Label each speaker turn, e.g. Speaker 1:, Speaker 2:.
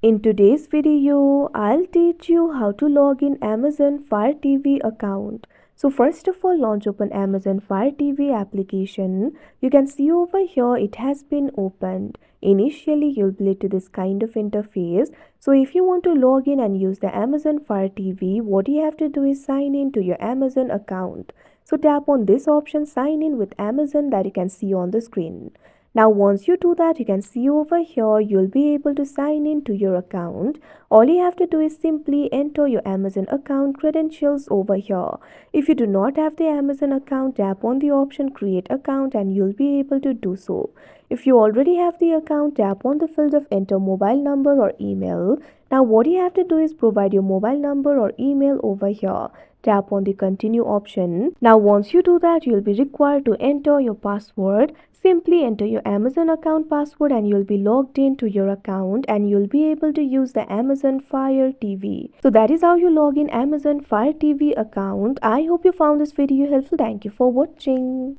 Speaker 1: In today's video, I'll teach you how to log in Amazon Fire TV account. So first of all, launch open Amazon Fire TV application. You can see over here it has been opened. Initially, you'll be led to this kind of interface. So if you want to log in and use the Amazon Fire TV, what you have to do is sign in to your Amazon account. So tap on this option, sign in with Amazon, that you can see on the screen. Now once you do that, you can see over here you'll be able to sign in to your account. All you have to do is simply enter your Amazon account credentials over here. If you do not have the Amazon account, tap on the option create account and you'll be able to do so. If you already have the account, tap on the field of enter mobile number or email. Now what you have to do is provide your mobile number or email over here. Tap on the continue option. Now once you do that, you'll be required to enter your password. Simply enter your Amazon account password and you'll be logged into your account and you'll be able to use the Amazon Fire TV. So that is how you log in Amazon Fire TV account. I hope you found this video helpful. Thank you for watching.